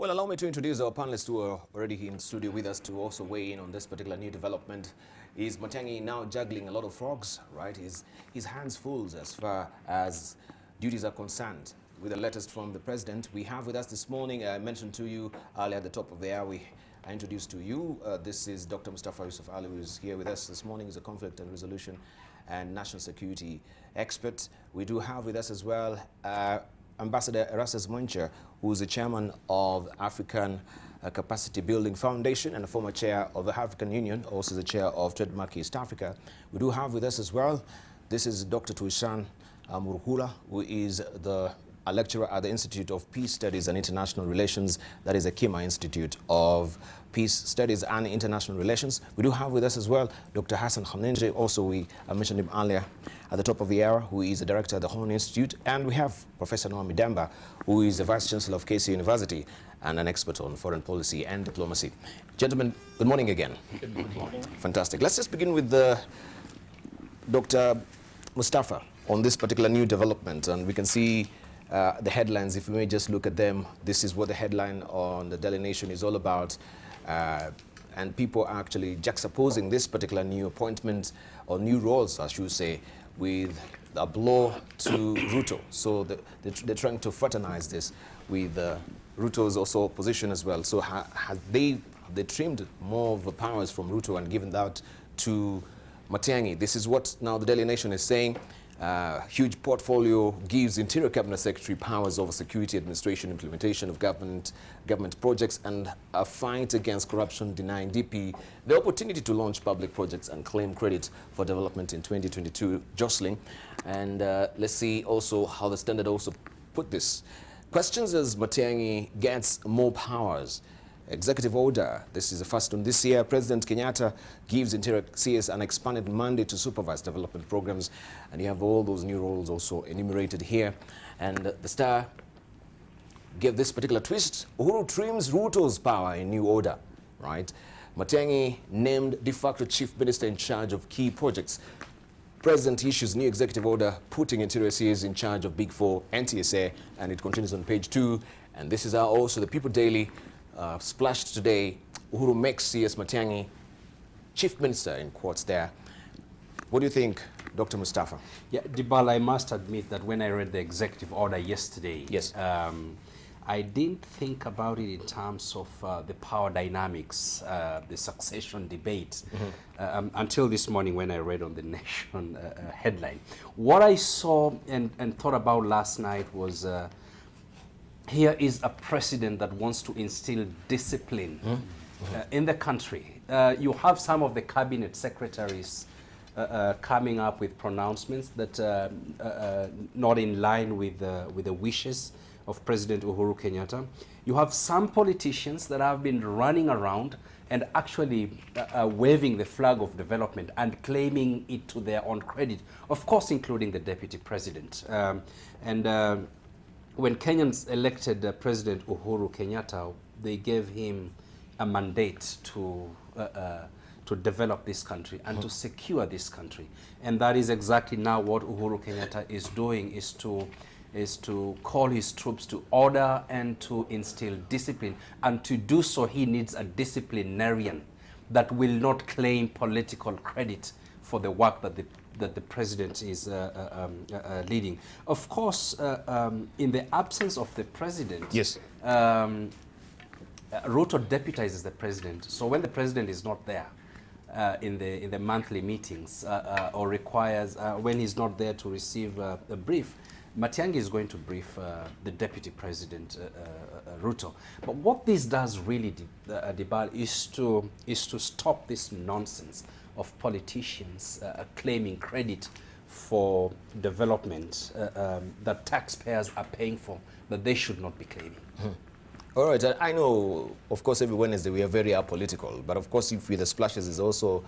Well, allow me to introduce our panelists who are already here in studio with us to also weigh in on this particular new development. Is Matiangi now juggling a lot of frogs, right? His hands full as far as duties are concerned. With the latest from the president, we have with us this morning, I mentioned to you earlier at the top of the hour, I introduced to you, this is Dr. Mustafa Ali, who is here with us this morning. He's a conflict and resolution and national security expert. We do have with us as well Ambassador Erastus Mewencha, who is the chairman of African Capacity Building Foundation and a former chair of the African Union, also the chair of Trademark East Africa. We do have with us as well, this is Dr. Toussaint Murhula, who is a lecturer at the Institute of Peace Studies and International Relations, that is Hekima Institute of Peace Studies and International Relations. We do have with us as well Dr. Hassan Khannenje, also I mentioned him earlier at the top of the hour, who is the director at the Hekima Institute. And we have Prof Noah Midamba, who is the Vice Chancellor of KC University and an expert on foreign policy and diplomacy. Gentlemen, good morning again. Good morning. Fantastic. Let's just begin with Dr. Mustafa on this particular new development. And we can see the headlines, if we may just look at them. This is what the headline on the Daily Nation is all about. And people are actually juxtaposing this particular new appointment, or new roles, I should say, with a blow to Ruto. So they're trying to fraternize this with Ruto's also position as well. So they trimmed more of the powers from Ruto and given that to Matiangi. This is what now the Daily Nation is saying. Huge portfolio gives Interior Cabinet Secretary powers over security administration, implementation of government projects, and a fight against corruption, denying DP the opportunity to launch public projects and claim credit for development in 2022, jostling. And let's see also how the Standard also put this. Questions as Matiangi gets more powers. Executive order, this is the first one this year. President Kenyatta gives Interior CS an expanded mandate to supervise development programs, and you have all those new roles also enumerated here. And the Star gave this particular twist. Uhuru trims Ruto's power in new order, right? Matiangi named de facto chief minister in charge of key projects. President issues new executive order putting Interior CS in charge of Big Four NTSA, and it continues on page 2. And this is how also the People Daily splashed today. Uhuru makes CS Matiangi chief minister, in quotes there. What do you think, Dr. Mustafa? Yeah, Debarl, I must admit that when I read the executive order yesterday, yes, I didn't think about it in terms of the power dynamics, the succession debate, until this morning when I read on the Nation headline. What I saw and thought about last night was here is a president that wants to instill discipline in the country. You have some of the cabinet secretaries coming up with pronouncements that not in line with the wishes of President Uhuru Kenyatta. You have some politicians that have been running around and actually waving the flag of development and claiming it to their own credit, of course including the deputy president. When Kenyans elected President Uhuru Kenyatta, they gave him a mandate to develop this country and to secure this country. And that is exactly now what Uhuru Kenyatta is doing, is to call his troops to order and to instill discipline. And to do so, he needs a disciplinarian that will not claim political credit for the work that the president is leading. Of course, in the absence of the president, yes, Ruto deputizes the president. So when the president is not there in the monthly meetings or requires, when he's not there to receive a brief, Matiangi is going to brief the deputy president, Ruto. But what this does really, Debarl, is to stop this nonsense of politicians claiming credit for development that taxpayers are paying for, that they should not be claiming. All right, I know, of course, every Wednesday we are very apolitical, but of course, if with the splashes is also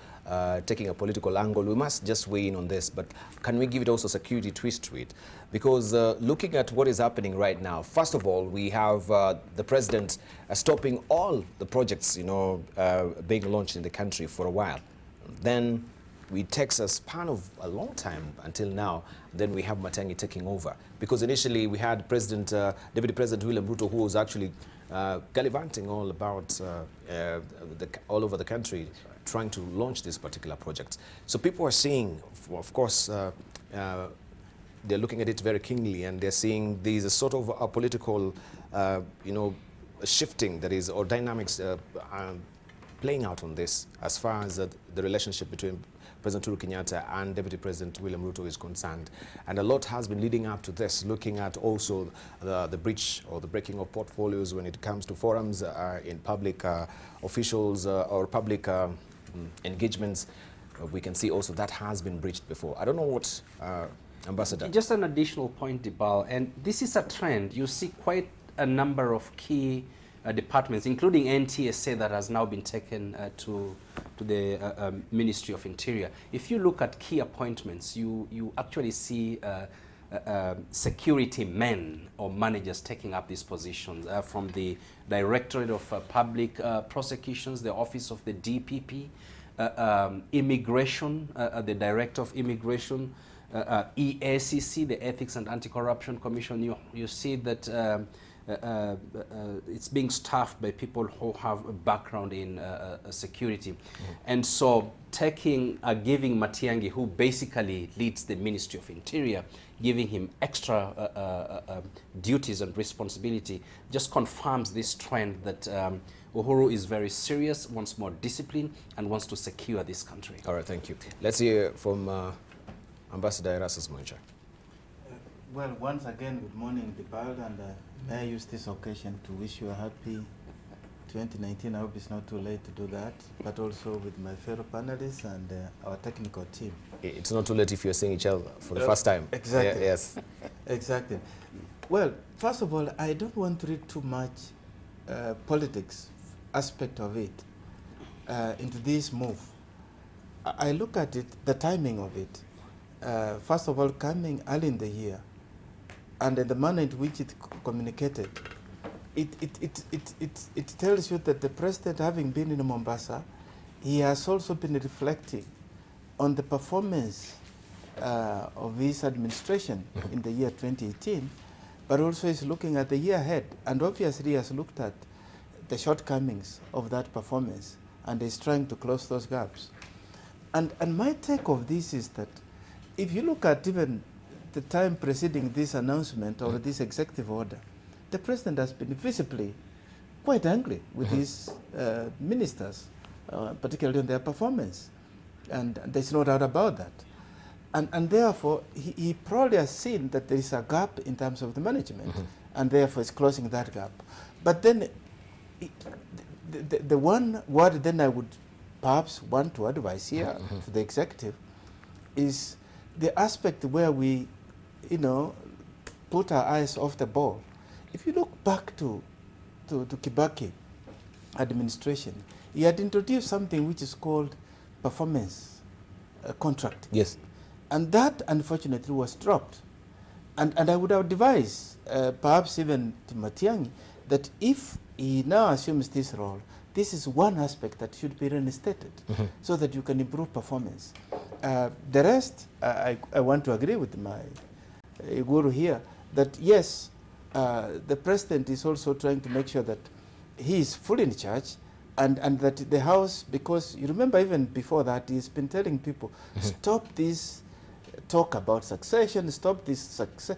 taking a political angle, we must just weigh in on this. But can we give it also a security twist to it? Because looking at what is happening right now, first of all, we have the president stopping all the projects, being launched in the country for a while. Then it takes a span of a long time until now. Then we have Matiangi taking over. Because initially we had Deputy President William Ruto, who was actually gallivanting all about all over the country, trying to launch this particular project. So people are seeing, of course, they're looking at it very keenly, and they're seeing there's a sort of a political, shifting that is, or dynamics playing out on this as far as the relationship between President Uhuru Kenyatta and Deputy President William Ruto is concerned. And a lot has been leading up to this, looking at also the breach or the breaking of portfolios when it comes to forums in public officials or public engagements. We can see also that has been breached before. I don't know what, Ambassador. Just an additional point, Debarl, and this is a trend. You see quite a number of key departments, including NTSA, that has now been taken to the Ministry of Interior. If you look at key appointments, you actually see security men or managers taking up these positions, from the Directorate of Public Prosecutions, the Office of the DPP, Immigration, the Director of Immigration, EACC, the Ethics and Anti-Corruption Commission. You see that it's being staffed by people who have a background in security. And so giving Matiangi, who basically leads the Ministry of Interior, giving him extra duties and responsibility, just confirms this trend that Uhuru is very serious, wants more discipline, and wants to secure this country. All right, thank you. Let's hear from Ambassador Erastus Mewencha. Well, once again, good morning, Debarl, and may I use this occasion to wish you a happy 2019. I hope it's not too late to do that, but also with my fellow panelists and our technical team. It's not too late if you're seeing each other for the first time. Exactly. Yeah, yes. Exactly. Well, first of all, I don't want to read too much politics aspect of it into this move. I look at it, the timing of it. First of all, coming early in the year, and the manner in which it communicated, it tells you that the president, having been in Mombasa, he has also been reflecting on the performance of his administration in the year 2018, but also is looking at the year ahead, and obviously has looked at the shortcomings of that performance and is trying to close those gaps. And my take of this is that if you look at even the time preceding this announcement or this executive order, the president has been visibly quite angry with his ministers, particularly on their performance. And there's no doubt about that. And therefore, he probably has seen that there is a gap in terms of the management, and therefore is closing that gap. But then, the one word then I would perhaps want to advise here to the executive is the aspect where we, put our eyes off the ball. If you look back to Kibaki administration, he had introduced something which is called performance contract. Yes. And that, unfortunately, was dropped. And I would have advised, perhaps even to Matiangi, that if he now assumes this role, this is one aspect that should be reinstated so that you can improve performance. The rest, I want to agree with my guru here, that yes, the president is also trying to make sure that he is fully in charge, and that the House, because you remember even before that, he's been telling people, stop this talk about succession, stop this success,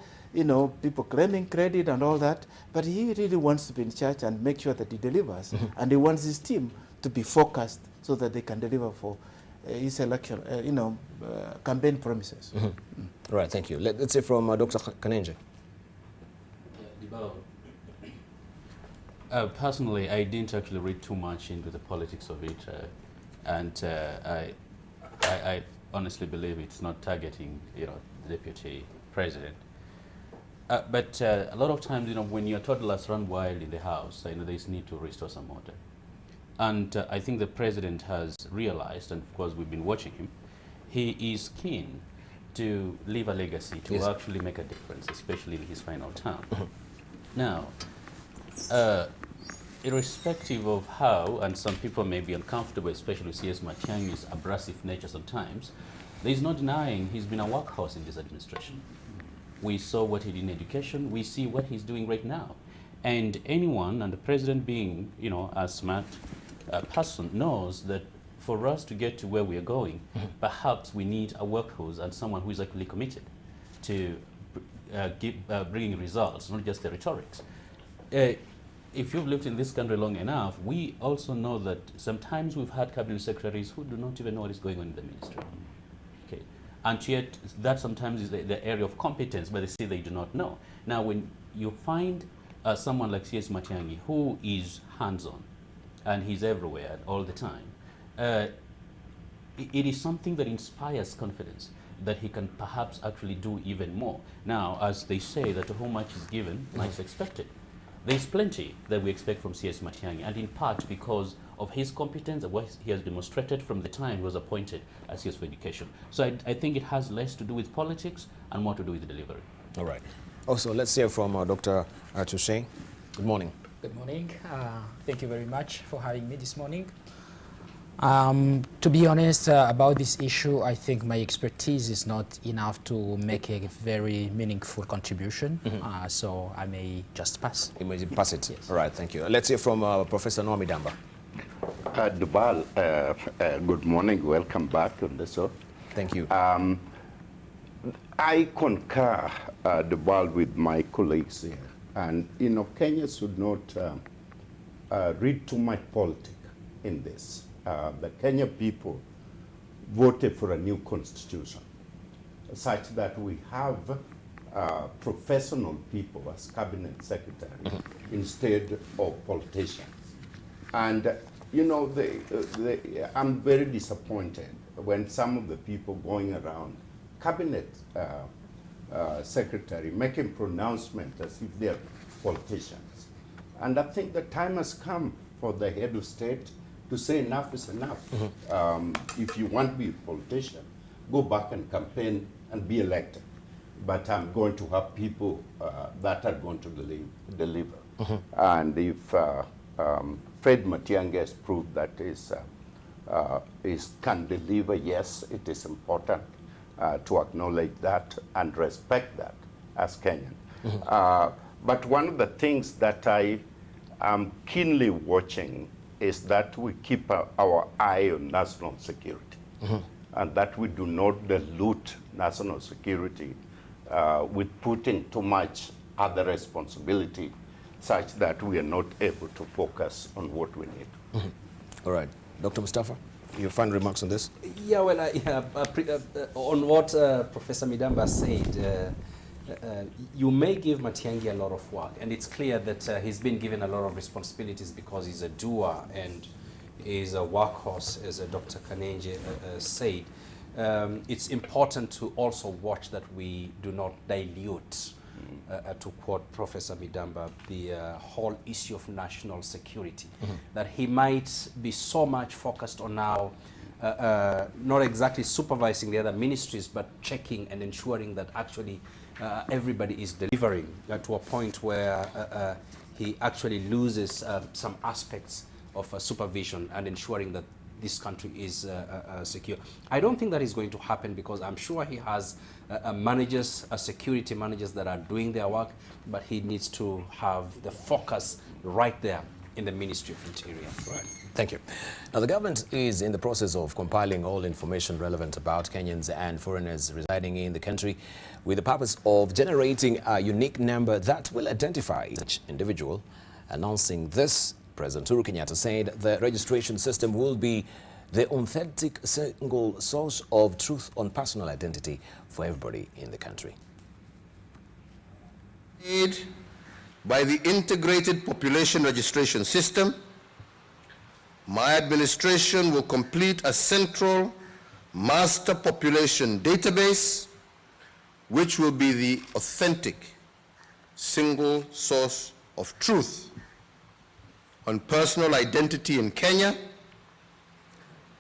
people claiming credit and all that, but he really wants to be in charge and make sure that he delivers, and he wants his team to be focused so that they can deliver for his election, campaign promises. Right, thank you. Let's say from Dr. Khannenje. Personally, I didn't actually read too much into the politics of it, and I honestly believe it's not targeting, the deputy president. But a lot of times, when your toddlers run wild in the house, there is need to restore some order. And I think the president has realized, and of course we've been watching him, he is keen to leave a legacy, to actually make a difference, especially in his final term. Now, irrespective of how, and some people may be uncomfortable, especially CS Matiangi's abrasive nature sometimes, there is no denying he's been a workhorse in this administration. We saw what he did in education, we see what he's doing right now. And anyone, and the president being, a smart person, knows that for us to get to where we are going, perhaps we need a workhorse and someone who is actually committed to bringing results, not just the rhetorics. If you've lived in this country long enough, we also know that sometimes we've had cabinet secretaries who do not even know what is going on in the ministry. Okay. And yet, that sometimes is the area of competence, but they say they do not know. Now, when you find someone like CS Matiangi, who is hands-on, and he's everywhere all the time, it is something that inspires confidence that he can perhaps actually do even more. Now, as they say, that to whom much is given, much is expected. There's plenty that we expect from CS Matiangi, and in part because of his competence and what he has demonstrated from the time he was appointed as CS for Education. So I think it has less to do with politics and more to do with the delivery. All right. Also, let's hear from Dr. Toussaint. Good morning. Good morning. Thank you very much for having me this morning. To be honest about this issue, I think my expertise is not enough to make a very meaningful contribution, so I may just pass. You may pass it. Yes. All right, thank you. Let's hear from Professor Noah Midamba. Debarl, good morning. Welcome back on the show. Thank you. I concur, Debarl, with my colleagues here. And, Kenya should not read too much politics in this. The Kenya people voted for a new constitution, such that we have professional people as cabinet secretary instead of politicians. And, I'm very disappointed when some of the people going around cabinet secretary making pronouncements as if they're politicians. And I think the time has come for the head of state to say enough is enough. If you want to be a politician, go back and campaign and be elected. But I'm going to have people that are going to deliver. And if Fred Matiangi has proved that is can deliver, yes, it is important to acknowledge that and respect that as Kenyan. But one of the things that I am keenly watching is that we keep our eye on national security, and that we do not dilute national security with putting too much other responsibility, such that we are not able to focus on what we need. All right. Dr. Mustafa, your final remarks on this? Yeah, well, on what Professor Midamba said, you may give Matiangi a lot of work, and it's clear that he's been given a lot of responsibilities because he's a doer and is a workhorse, as Dr. Khannenje said. It's important to also watch that we do not dilute, to quote Professor Midamba, the whole issue of national security. That he might be so much focused on now not exactly supervising the other ministries, but checking and ensuring that actually everybody is delivering to a point where he actually loses some aspects of supervision and ensuring that this country is secure. I don't think that is going to happen because I'm sure he has managers, security managers that are doing their work, but he needs to have the focus right there in the Ministry of Interior. Right. Thank you. Now, the government is in the process of compiling all information relevant about Kenyans and foreigners residing in the country with the purpose of generating a unique number that will identify each individual. Announcing this, President Uhuru Kenyatta said the registration system will be the authentic single source of truth on personal identity for everybody in the country. By the integrated population registration system, my administration will complete a central master population database, which will be the authentic single source of truth on personal identity in Kenya.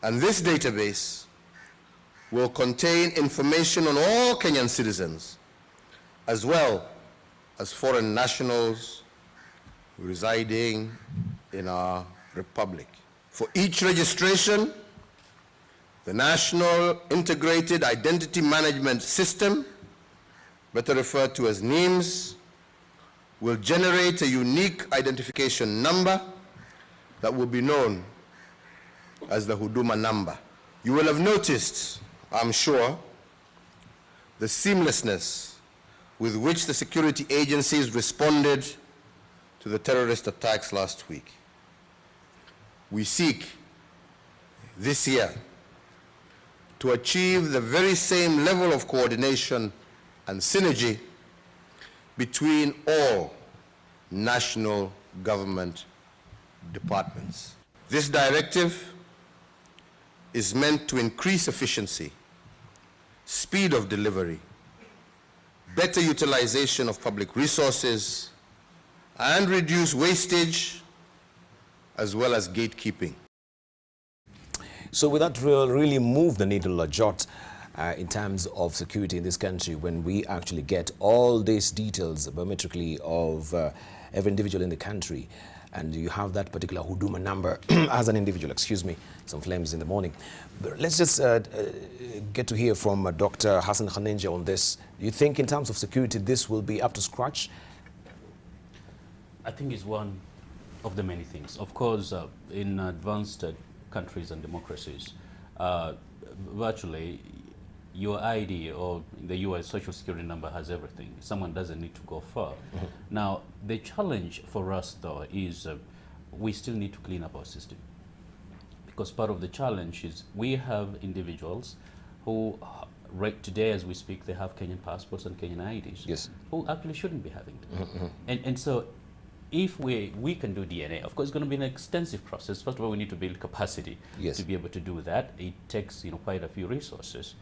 And this database will contain information on all Kenyan citizens, as well as foreign nationals residing in our republic. For each registration, the National Integrated Identity Management System, better referred to as NIMS, will generate a unique identification number that will be known as the Huduma number. You will have noticed, I'm sure, the seamlessness with which the security agencies responded to the terrorist attacks last week. We seek this year to achieve the very same level of coordination and synergy between all national government departments. This directive is meant to increase efficiency, speed of delivery, better utilization of public resources, and reduce wastage as well as gatekeeping. So will that really move the needle a jot in terms of security in this country when we actually get all these details biometrically of every individual in the country, and you have that particular Huduma number as an individual? Excuse me, some flames in the morning. But let's just get to hear from Dr. Hassan Khannenje on this. Do you think in terms of security this will be up to scratch? I think it's one of the many things. Of course, in advanced countries and democracies, virtually your ID or the US social security number has everything. Someone doesn't need to go far. Mm-hmm. Now, the challenge for us, though, is we still need to clean up our system. Because part of the challenge is we have individuals who, right today as we speak, they have Kenyan passports and Kenyan IDs, yes, who actually shouldn't be having them. Mm-hmm. And so if we can do DNA, of course it's going to be an extensive process. First of all, we need to build capacity, yes, to be able to do that. It takes quite a few resources.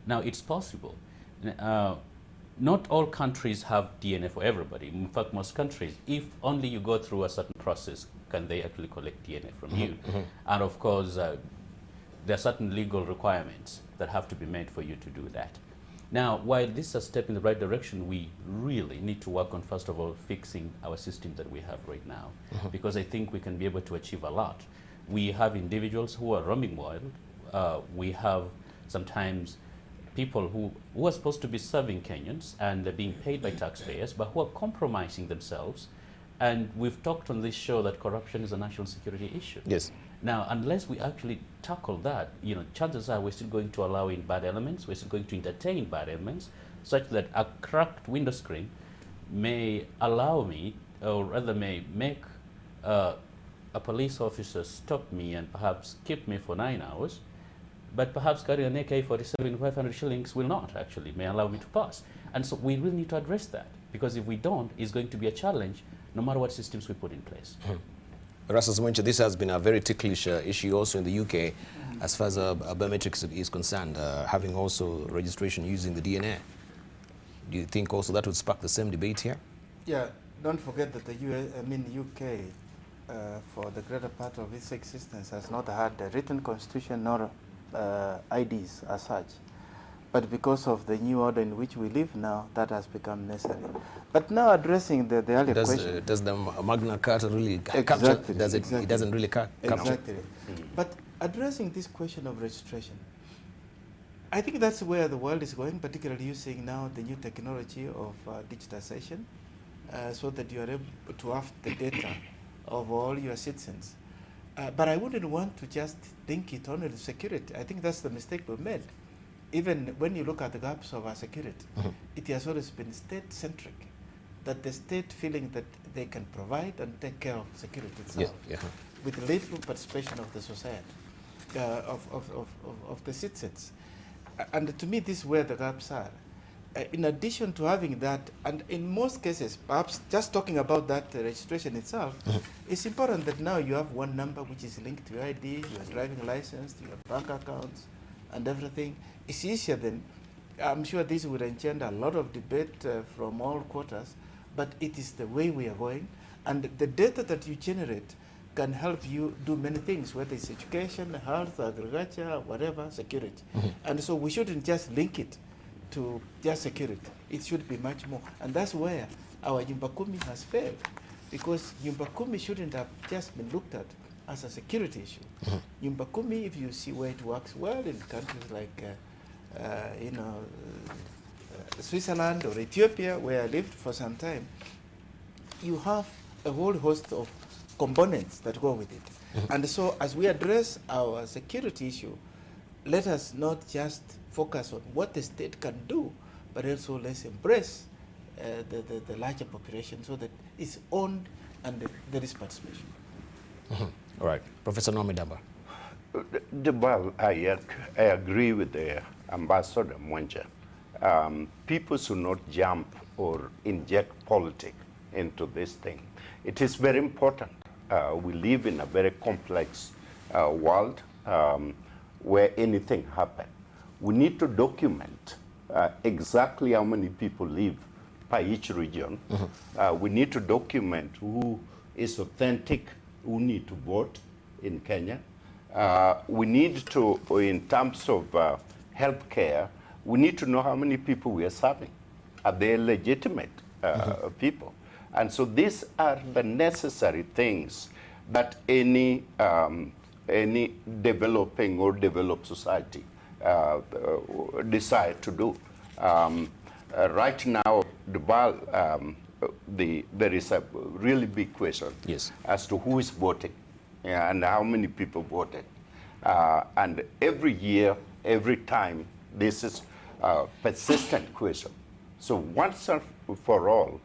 Now, it's possible. Not all countries have DNA for everybody. In fact, most countries, if only you go through a certain process, can they actually collect DNA from you. Mm-hmm. And of course, there are certain legal requirements that have to be made for you to do that. Now, while this is a step in the right direction, we really need to work on, first of all, fixing our system that we have right now, mm-hmm, because I think we can be able to achieve a lot. We have individuals who are roaming wild. We have sometimes people who are supposed to be serving Kenyans and they're being paid by taxpayers, but who are compromising themselves. And we've talked on this show that corruption is a national security issue. Yes. Now, unless we actually tackle that, chances are we're still going to allow in bad elements, we're still going to entertain bad elements, such that a cracked window screen may allow me, or rather may make a police officer stop me and perhaps keep me for 9 hours, but perhaps carrying an AK-47 500 shillings will not actually, may allow me to pass. And so we really need to address that, because if we don't, it's going to be a challenge no matter what systems we put in place. Erastus Mewencha, this has been a very ticklish issue also in the UK as far as biometrics is concerned, having also registration using the DNA. Do you think also that would spark the same debate here? Yeah, don't forget that the UK, for the greater part of its existence, has not had a written constitution nor IDs as such. But because of the new order in which we live now, that has become necessary. But now addressing the earlier question. Does the Magna Carta really capture? Does it? Exactly. It doesn't really capture. Exactly. But addressing this question of registration, I think that's where the world is going, particularly using now the new technology of digitization, so that you are able to have the data of all your citizens. But I wouldn't want to just link it only to security. I think that's the mistake we made. Even when you look at the gaps of our security, it has always been state-centric, that the state feeling that they can provide and take care of security itself, with little participation of the society, of the citizens. And to me, this is where the gaps are. In addition to having that, and in most cases, perhaps just talking about that registration itself, it's important that now you have one number which is linked to your ID, your driving license, to your bank accounts, and everything. It's easier than, I'm sure this would engender a lot of debate from all quarters, but it is the way we are going. And the data that you generate can help you do many things, whether it's education, health, agriculture, whatever, security. And so we shouldn't just link it to just security. It should be much more. And that's where our Nyumba Kumi has failed, because Nyumba Kumi shouldn't have just been looked at as a security issue. Nyumba Kumi, if you see where it works well in countries like Switzerland or Ethiopia, where I lived for some time, you have a whole host of components that go with it. And so as we address our security issue, let us not just focus on what the state can do, but also let's embrace the larger population so that it's owned and there is participation. All right. Professor Noah Midamba. Debarl, I agree with the Ambassador Mewencha. People should not jump or inject politics into this thing. It is very important. We live in a very complex world where anything happens. We need to document exactly how many people live by each region. We need to document who is authentic, who need to vote in Kenya. We need to, in terms of healthcare, we need to know how many people we are serving. Are they legitimate people? And so these are the necessary things that any developing or developed society decide to do. Right now, Debarl, there is a really big question as to who is voting and how many people voted. And every year, every time, this is a persistent question. So once and for all,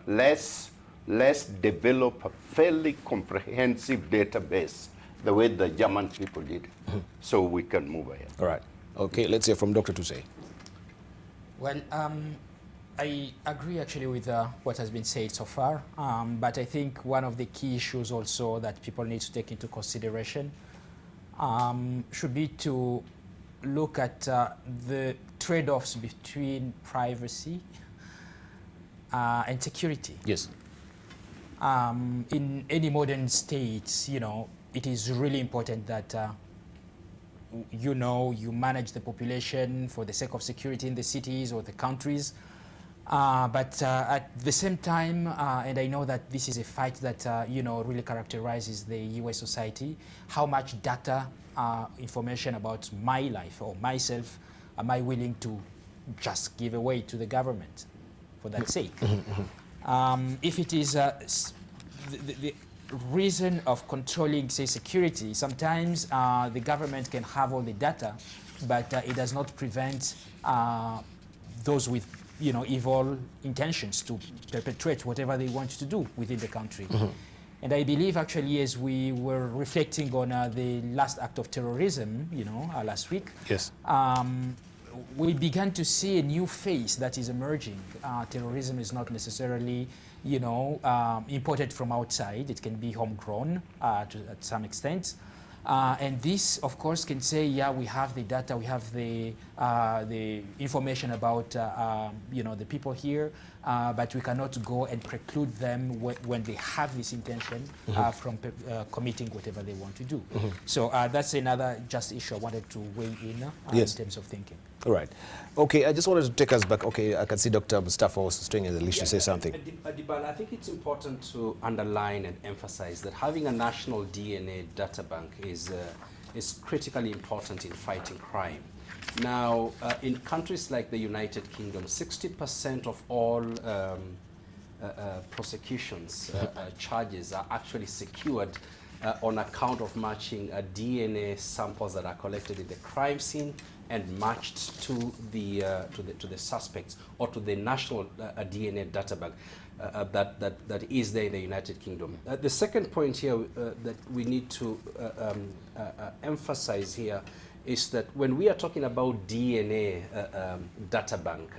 let's develop a fairly comprehensive database the way the German people did, so we can move ahead. All right. Okay, let's hear from Dr. Toussaint. Well, I agree actually with what has been said so far, but I think one of the key issues also that people need to take into consideration should be to look at the trade-offs between privacy and security. Yes. In any modern state, you know, it is really important that you manage the population for the sake of security in the cities or the countries. But at the same time, and I know that this is a fight that really characterizes the US society, how much data, information about my life or myself am I willing to just give away to the government for that sake? If it is the reason of controlling, say, security, sometimes the government can have all the data, but it does not prevent those with evil intentions to perpetrate whatever they want to do within the country. And I believe actually, as we were reflecting on the last act of terrorism, last week, yes, we began to see a new face that is emerging. Terrorism is not necessarily, imported from outside. It can be homegrown at some extent. And this, of course, can say, yeah, we have the data, we have the information about, the people here, but we cannot go and preclude them when they have this intention from committing whatever they want to do. So that's another just issue I wanted to weigh in in terms of thinking. All right. Okay, I just wanted to take us back. Okay, I can see Dr. Mustafa was stringing the leash to say something. Debarl, I think it's important to underline and emphasize that having a national DNA databank is critically important in fighting crime. Now, in countries like the United Kingdom, 60% of all prosecutions, charges are actually secured on account of matching DNA samples that are collected in the crime scene and matched to the suspects or to the national DNA databank that is there in the United Kingdom. The second point here that we need to emphasize here is that when we are talking about DNA databank,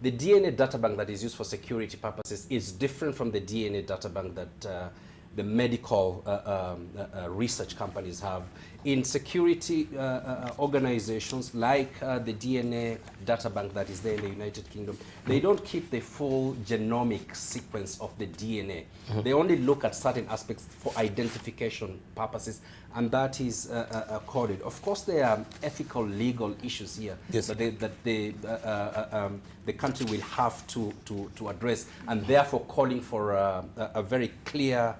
the DNA databank that is used for security purposes is different from the DNA databank that the medical research companies have. In security organizations like the DNA databank that is there in the United Kingdom, they don't keep the full genomic sequence of the DNA. They only look at certain aspects for identification purposes, and that is coded. Of course, there are ethical, legal issues here that the country will have to address, and therefore calling for a very clear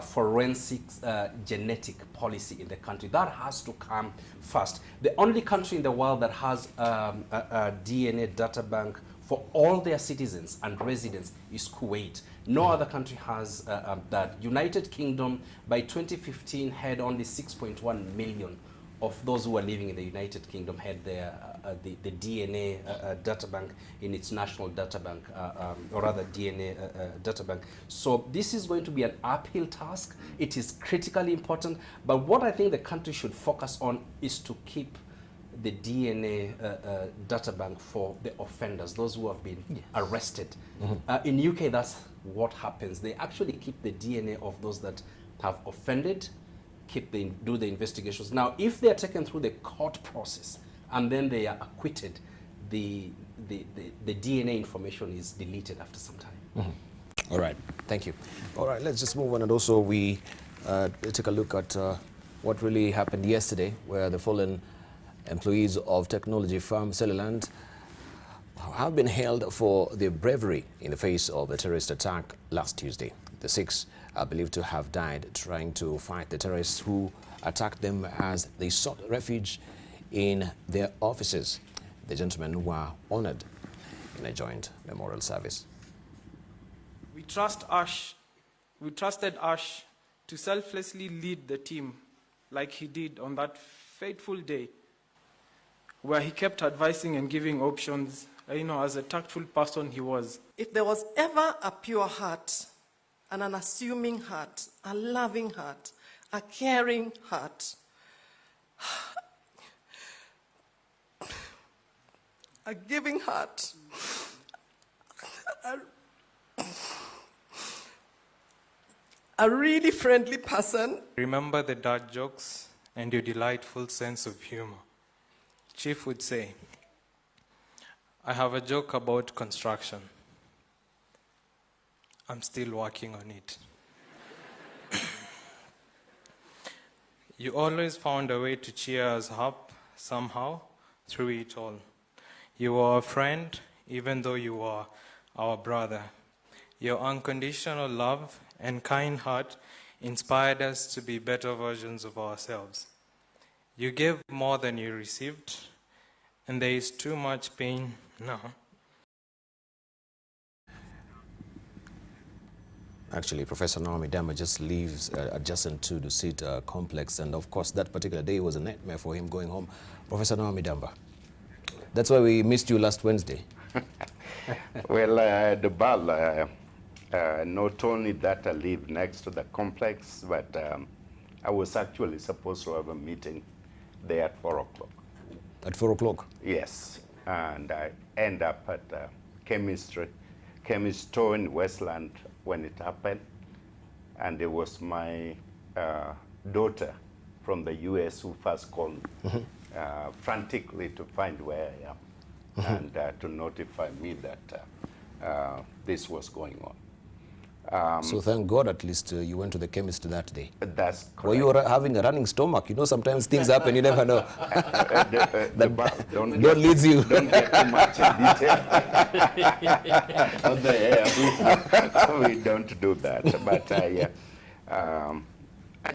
forensics genetic policy in the country. That has to come first. The only country in the world that has a DNA data bank for all their citizens and residents is Kuwait. No other country has that. United Kingdom, by 2015, had only 6.1 million of those who are living in the United Kingdom had their the DNA databank in its national databank, or rather DNA databank. So this is going to be an uphill task. It is critically important. But what I think the country should focus on is to keep the DNA databank for the offenders, those who have been arrested. In UK, that's what happens. They actually keep the DNA of those that have offended, do the investigations. Now, if they are taken through the court process and then they are acquitted, the DNA information is deleted after some time. All right, thank you. All right, let's just move on, and also we take a look at what really happened yesterday, where the fallen employees of technology firm Cellulant have been hailed for their bravery in the face of a terrorist attack last Tuesday. The 6 are believed to have died trying to fight the terrorists who attacked them as they sought refuge in their offices. The gentlemen were honored in a joint memorial service. We trusted Ash to selflessly lead the team like he did on that fateful day, where he kept advising and giving options, as a tactful person he was. If there was ever a pure heart, an unassuming heart, a loving heart, a caring heart, a giving heart, a really friendly person. Remember the dark jokes and your delightful sense of humor. Chief would say, I have a joke about construction. I'm still working on it. You always found a way to cheer us up somehow through it all. You were a friend, even though you were our brother. Your unconditional love and kind heart inspired us to be better versions of ourselves. You gave more than you received, and there is too much pain now. Actually, Professor Noah Midamba just lives adjacent to the seat complex, and of course that particular day was a nightmare for him going home. Professor Noah Midamba, that's why we missed you last Wednesday. Well, Debarl, not only that I live next to the complex, but I was actually supposed to have a meeting there at 4 o'clock. At 4 o'clock? Yes, and I end up at chemist store in Westland when it happened, and it was my daughter from the US who first called me, frantically to find where I am, and to notify me that this was going on. So thank God at least you went to the chemist that day. That's correct. Were you having a running stomach? You know, sometimes things happen, you never know. Don't God leads you. Don't get too much in detail. On the air, we don't do that. But I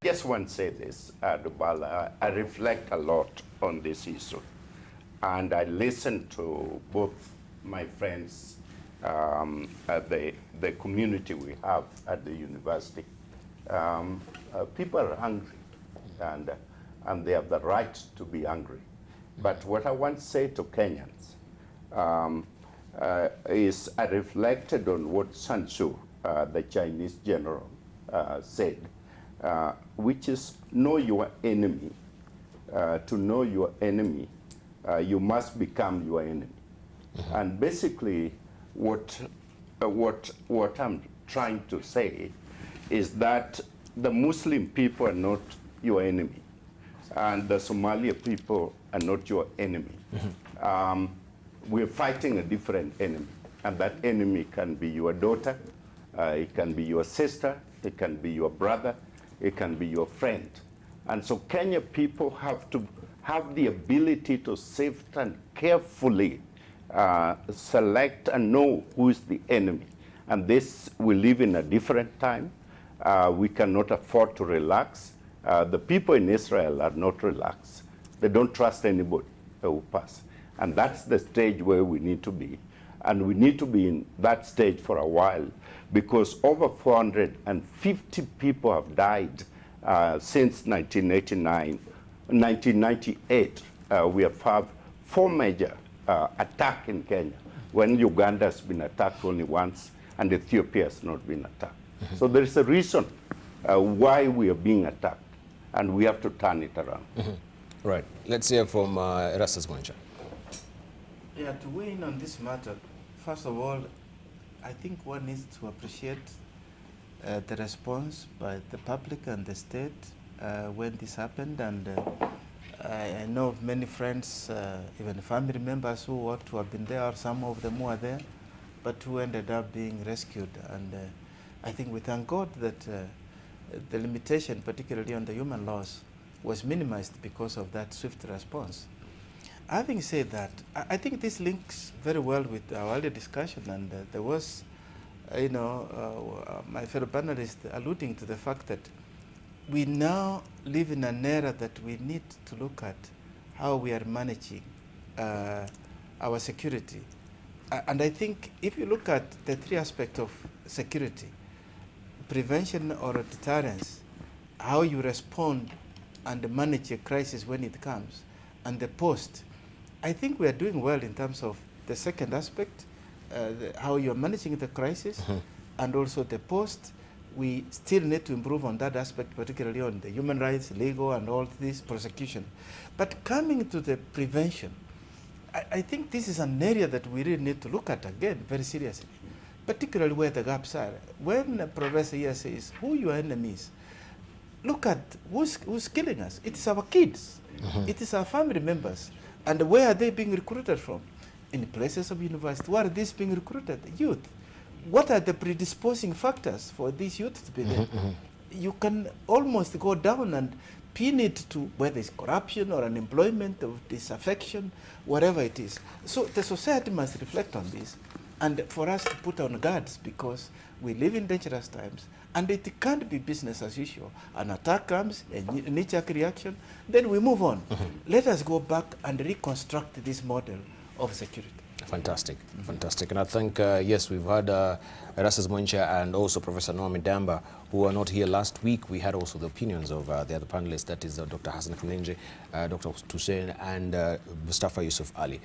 just want to say this, Debarl, I reflect a lot on this issue. And I listen to both my friends at the community we have at the university. People are hungry, and they have the right to be hungry. But what I want to say to Kenyans is I reflected on what Sun Tzu, the Chinese general, said, which is know your enemy. To know your enemy, you must become your enemy. And basically, what I'm trying to say is that the Muslim people are not your enemy, and the Somali people are not your enemy. We're fighting a different enemy, and that enemy can be your daughter, it can be your sister, it can be your brother, it can be your friend. And so Kenya people have to have the ability to sift and carefully select and know who is the enemy. And this, we live in a different time. We cannot afford to relax. The people in Israel are not relaxed. They don't trust anybody who pass. And that's the stage where we need to be. And we need to be in that stage for a while, because over 450 people have died since 1998. We have had 4 major attacks in Kenya, when Uganda has been attacked only once and Ethiopia has not been attacked. So there is a reason why we are being attacked, and we have to turn it around. Right. Let's hear from Erastus Mewencha. Yeah, to weigh in on this matter, first of all, I think one needs to appreciate the response by the public and the state when this happened. And I know of many friends, even family members who ought to have been there, or some of them who are there, but who ended up being rescued. And I think we thank God that the limitation, particularly on the human loss, was minimized because of that swift response. Having said that, I think this links very well with our earlier discussion, and there was, my fellow panelists alluding to the fact that we now live in an era that we need to look at how we are managing our security. And I think if you look at the 3 aspects of security, prevention or deterrence, how you respond and manage a crisis when it comes, and the post, I think we are doing well in terms of the second aspect, how you're managing the crisis, and also the post. We still need to improve on that aspect, particularly on the human rights, legal, and all this prosecution. But coming to the prevention, I think this is an area that we really need to look at again very seriously, particularly where the gaps are. When Professor here says, who your enemies, look at who's killing us. It's our kids. It is our family members. And where are they being recruited from? In places of university. Where are these being recruited? Youth. What are the predisposing factors for these youth to be there? You can almost go down and pin it to whether it's corruption or unemployment or disaffection, whatever it is. So the society must reflect on this, and for us to put on guards, because we live in dangerous times, and it can't be business as usual. An attack comes, a knee-jerk reaction, then we move on. Let us go back and reconstruct this model of security. Fantastic, fantastic. And I think, yes, we've had Erastus Mewencha and also Professor Noah Midamba, who were not here last week. We had also the opinions of the other panelists, that is Dr. Hassan Khannenje, Dr. Toussaint, and Mustafa Ali.